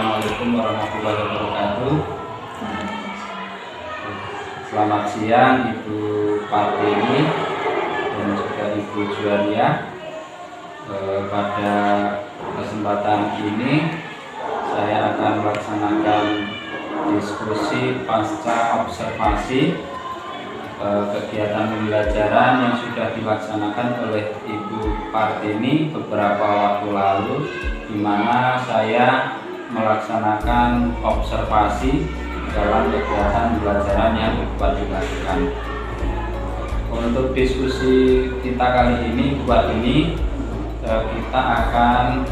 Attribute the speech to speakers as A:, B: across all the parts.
A: Assalamualaikum warahmatullahi wabarakatuh. Selamat siang Ibu Partini dan juga Ibu Juwania. Pada kesempatan ini saya akan melaksanakan diskusi pasca observasi kegiatan pembelajaran yang sudah dilaksanakan oleh Ibu Partini beberapa waktu lalu, di mana saya melaksanakan observasi dalam kegiatan pembelajaran yang Ibu Partini lakukan. Untuk diskusi kita kali ini, Ibu Partini, kita akan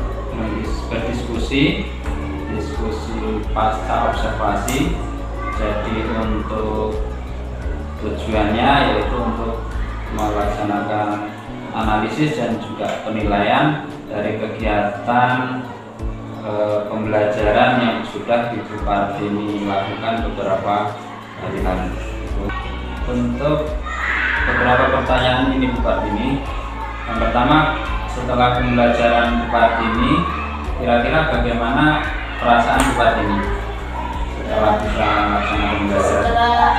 A: berdiskusi pasca observasi. Jadi untuk tujuannya yaitu untuk melaksanakan analisis dan juga penilaian dari kegiatan pembelajaran yang sudah Ibu Partini lakukan beberapa hari lalu. Untuk beberapa pertanyaan ini Ibu Partini, yang pertama, setelah pembelajaran Ibu Partini, kira-kira bagaimana perasaan Ibu Partini setelah bisa melaksanakan pembelajaran?
B: Setelah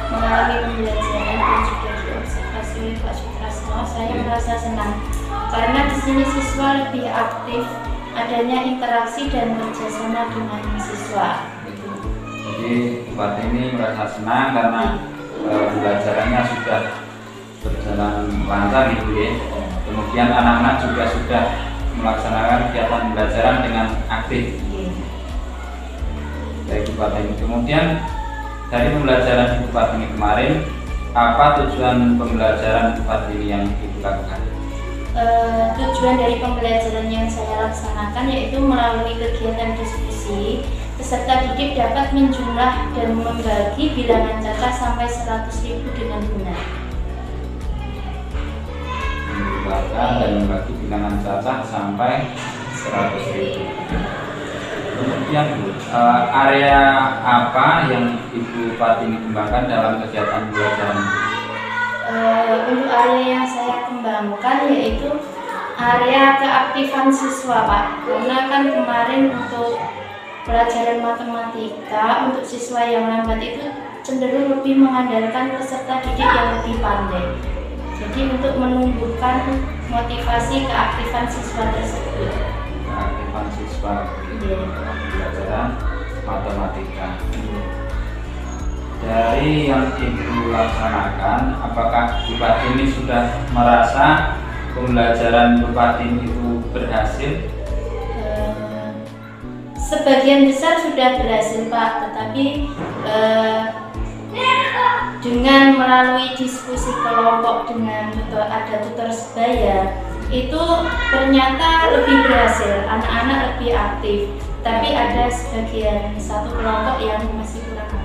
B: mengalami pembelajaran dan juga diobservasi oleh Pak Sutrasno, saya merasa senang karena di sini siswa lebih aktif, adanya interaksi dan kerjasama dengan siswa.
A: Jadi Ibu Partini merasa senang karena pembelajarannya sudah berjalan lancar gitu ya. Kemudian anak-anak juga sudah melaksanakan kegiatan pembelajaran dengan aktif. Baik Ibu Partini. Kemudian dari pembelajaran Ibu Partini kemarin, apa tujuan pembelajaran Ibu Partini yang Ibu lakukan?
B: Tujuan dari pembelajaran yang saya laksanakan yaitu melalui kegiatan diskusi, peserta didik dapat menjumlah dan membagi bilangan kata sampai 100.000 dengan benar.
A: Menjumlahkan dan membagi bilangan cacah sampai 100.000. Kemudian area apa yang Ibu Partini kembangkan dalam kegiatan pembelajaran?
B: Untuk area yang saya kembangkan yaitu area keaktifan siswa, Pak. Karena kan kemarin untuk pelajaran matematika untuk siswa yang lambat itu cenderung lebih mengandalkan peserta didik yang lebih pandai. Jadi untuk menumbuhkan motivasi keaktifan siswa tersebut.
A: Keaktifan siswa dalam pembelajaran matematika. Dari yang Ibu laksanakan, apakah Ibu Partini sudah merasa pembelajaran Ibu Partini itu berhasil?
B: Sebagian besar sudah berhasil, Pak, tetapi dengan melalui diskusi kelompok dengan ada tutor sebaya itu ternyata lebih berhasil, anak-anak lebih aktif, tapi ada sebagian satu kelompok yang masih kurang aktif.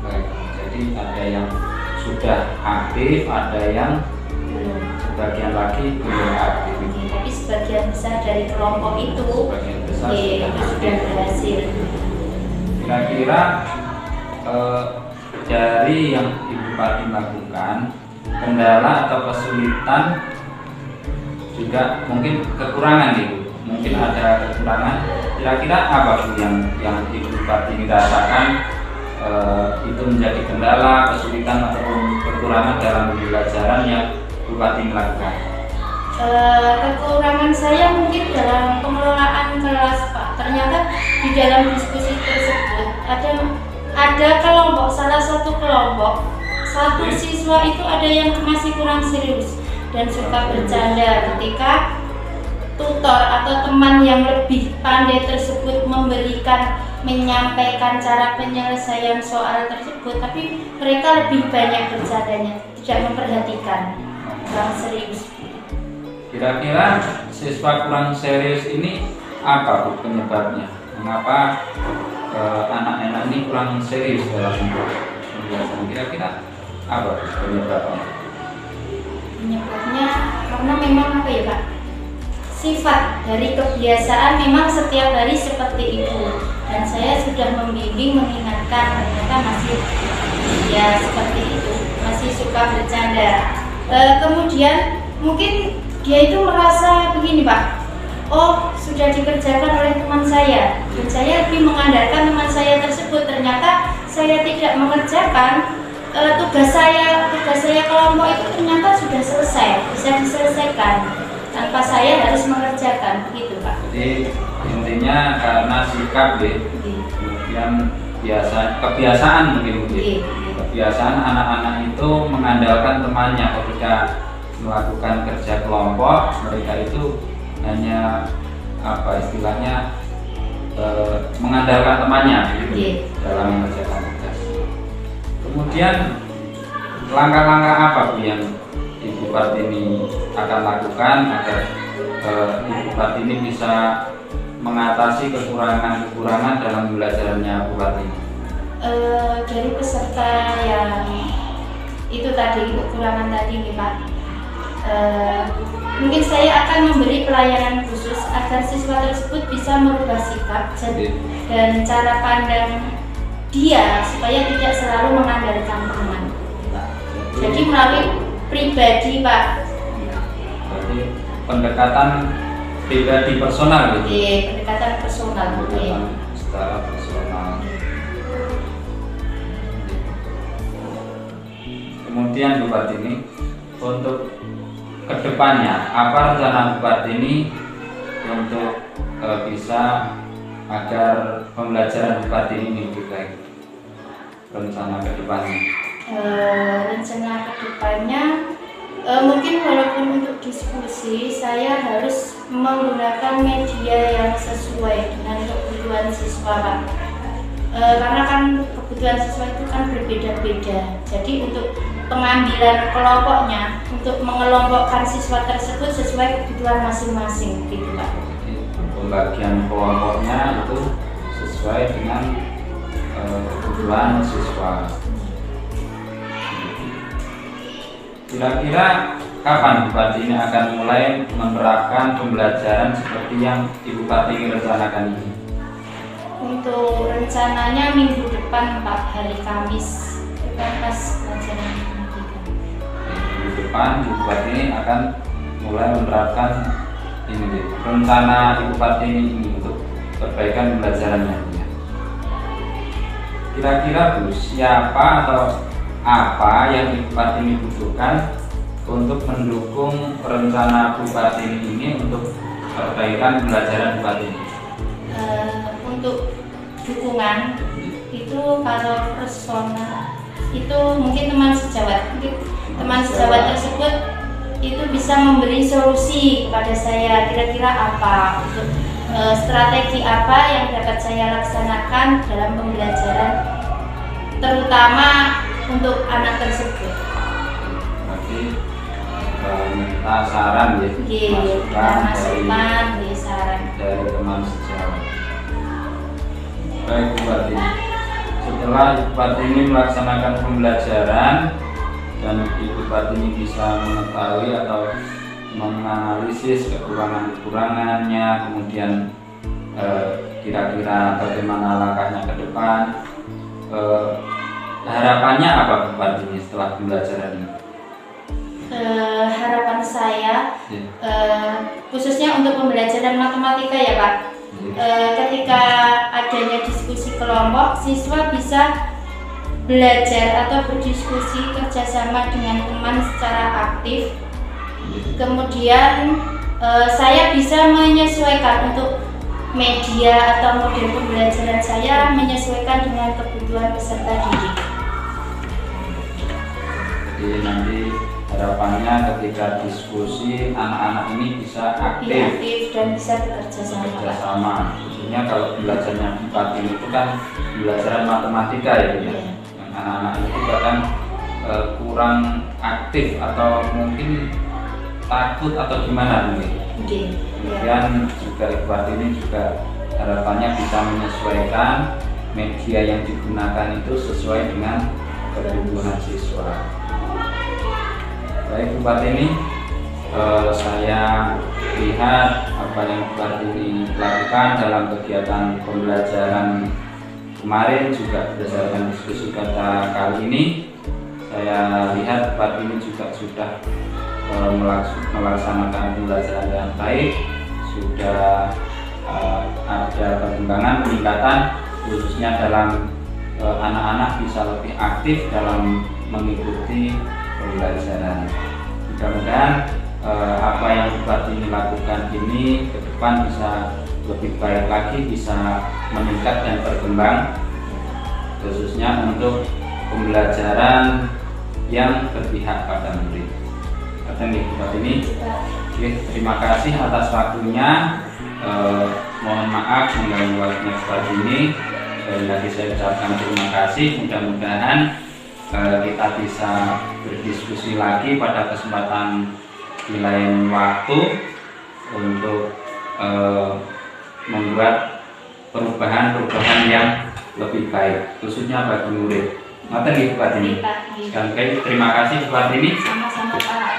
A: Baik, jadi ada yang sudah aktif, ada yang
B: Belum.
A: sebagian lagi belum aktif.
B: Tapi sebagian besar dari kelompok itu
A: Sebagian besar
B: itu sudah berhasil.
A: Kira-kira dari yang Ibu Partini lakukan, kendala atau kesulitan, juga mungkin kekurangan Ibu, mungkin ada kekurangan. Kira-kira apa Bu yang Ibu Partini rasakan itu menjadi kendala, kesulitan ataupun kekurangan dalam pembelajaran yang Ibu Partini lakukan?
B: Kekurangan saya mungkin dalam pengelolaan kelas, Pak. Ternyata di dalam diskusi tersebut ada kelompok, salah satu kelompok, satu siswa itu ada yang masih kurang serius dan suka bercanda ketika tutor atau teman yang lebih pandai tersebut menyampaikan cara penyelesaian soal tersebut, tapi mereka lebih banyak bercandanya, tidak memperhatikan, kurang serius.
A: Kira-kira siswa kurang serius ini apa Bu penyebabnya? Mengapa anak-anak ini kurang serius dalam pembelajaran? Kira-kira apa Bu penyebabnya?
B: Penyebabnya karena memang apa ya, Pak? Sifat dari kebiasaan memang setiap hari seperti itu, dan saya sudah membimbing mengingatkan ternyata masih ya seperti itu, masih suka bercanda. Kemudian mungkin dia itu merasa begini, Pak, oh sudah dikerjakan oleh teman saya, dan saya lebih mengandalkan teman saya tersebut. Ternyata saya tidak mengerjakan tugas saya kelompok itu ternyata sudah selesai, bisa diselesaikan tanpa saya harus mengerjakan, begitu Pak.
A: Jadi intinya karena sikap ya, kemudian kebiasaan mungkin kebiasaan anak-anak itu mengandalkan temannya ketika melakukan kerja kelompok. Mereka itu hanya istilahnya mengandalkan temannya gitu, dalam mengerjakan tugas. Kemudian langkah-langkah apa Bu yang Ibu Kartini akan lakukan agar Ibu Kartini bisa mengatasi kekurangan-kekurangan dalam pembelajarannya Bu Kartini?
B: Dari peserta yang itu tadi, kekurangan tadi nih Pak, mungkin saya akan memberi pelayanan khusus agar siswa tersebut bisa merubah sikap dan cara pandang dia supaya tidak selalu mengandalkan teman. Jadi melalui pribadi Pak.
A: Berarti pendekatan pribadi personal gitu.
B: Iya, pendekatan personal.
A: Secara personal. Kemudian Bu Kartini, untuk kedepannya apa rencana Bu Kartini untuk bisa agar pembelajaran Bu Kartini ini lebih baik? Rencana kedepannya?
B: Rencana kedepannya mungkin walaupun untuk diskusi saya harus menggunakan media yang sesuai dengan kebutuhan siswa Pak. Karena kan kebutuhan siswa itu kan berbeda-beda. Jadi untuk pengambilan kelompoknya, untuk mengelompokkan siswa tersebut sesuai kebutuhan masing-masing gitu Pak.
A: Jadi pembagian kelompoknya itu sesuai dengan kebutuhan siswa. Kira-kira kapan Bu Kartini akan mulai menerapkan pembelajaran seperti yang Ibu Kartini rencanakan ini?
B: Untuk rencananya minggu depan Pak, hari Kamis, pas pelajaran matematika.
A: Minggu depan Ibu Kartini akan mulai menerapkan ini rencana Ibu Kartini ini untuk perbaikan pembelajarannya. Kira-kira Bu, siapa atau apa yang Ibu Kartini butuhkan untuk mendukung rencana Bu Kartini ini untuk perbaikan pembelajaran Bu Kartini?
B: Untuk dukungan itu kalau personal itu mungkin teman sejawat tersebut itu bisa memberi solusi kepada saya, kira-kira apa untuk strategi apa yang dapat saya laksanakan dalam pembelajaran terutama untuk anak tersebut.
A: Berarti minta saran ya,
B: masukan saran
A: dari teman sejawat. Baik Bu Kartini, setelah Ibu Kartini melaksanakan pembelajaran dan Ibu Kartini bisa mengetahui atau menganalisis kekurangannya, kemudian kira-kira bagaimana langkahnya ke depan, harapannya apa Bu Kartini setelah pembelajaran ini?
B: Harapan saya khususnya untuk pembelajaran matematika ya Pak, ketika adanya diskusi kelompok, siswa bisa belajar atau berdiskusi kerjasama dengan teman secara aktif. Kemudian saya bisa menyesuaikan untuk media atau model pembelajaran saya menyesuaikan dengan kebutuhan peserta didik.
A: Jadi nanti harapannya ketika diskusi anak-anak ini bisa aktif
B: dan bisa bekerja sama.
A: Khususnya kalau belajarnya Bu Kartini itu kan pembelajaran matematika ya, yang anak-anak itu bahkan kurang aktif atau mungkin takut atau gimana mungkin. Kemudian juga Ibu Kartini juga harapannya bisa menyesuaikan media yang digunakan itu sesuai dengan kebutuhan siswa. Baik Bu Kartini, saya lihat apa yang Bu Kartini lakukan dalam kegiatan pembelajaran kemarin juga berdasarkan diskusi kata kali ini. Saya lihat Bu Kartini juga sudah melaksanakan pembelajaran dengan baik, sudah ada perkembangan peningkatan khususnya dalam anak-anak bisa lebih aktif dalam mengikuti pembelajaran. Mudah-mudahan apa yang Bu Kartini lakukan ini ke depan bisa lebih baik lagi, bisa meningkat dan berkembang, khususnya untuk pembelajaran yang berpihak pada murid. Kata Bu Kartini, terima kasih atas waktunya. Mohon maaf mengganggu waktunya Bu Kartini. Sekali lagi saya ucapkan terima kasih. Mudah-mudahan kita bisa berdiskusi lagi pada kesempatan di lain waktu untuk membuat perubahan-perubahan yang lebih baik, khususnya bagi murid. Matur nggih Bu Kartini. Sekali lagi terima kasih Bu Kartini.
B: Sama-sama Pak.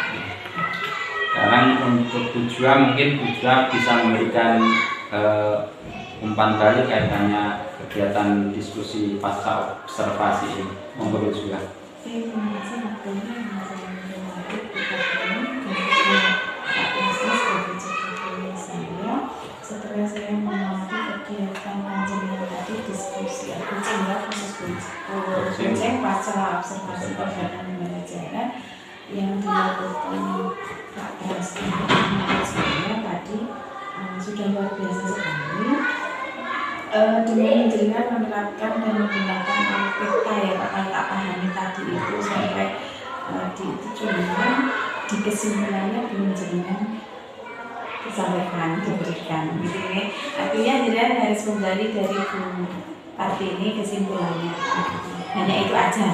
A: Sekarang untuk tujuan mungkin tujuan bisa memberikan umpan balik kaitannya kegiatan diskusi pasca observasi ini. Monggo juga.
C: Terima kasih waktunya yang saya menghormati Bu Kartini dan Pak Yusuf sebagai juri saya. Setelah saya mengamati kegiatan panjenengan tadi diskusi kucing ya, khusus kucing pasca observasi kegiatan pembelajaran yang dilakukan Pak Prasna dan saya tadi sudah luar biasa sekali. Dengan jenengan menerapkan dan menggunakan alpita ya Pak, kalau tak pahami tadi itu sampai di tujuan di kesimpulannya belum jenengan disampaikan, diberikan gitu ya. Artinya jenengan harus menggali dari Bu Kartini kesimpulannya. Hanya itu aja.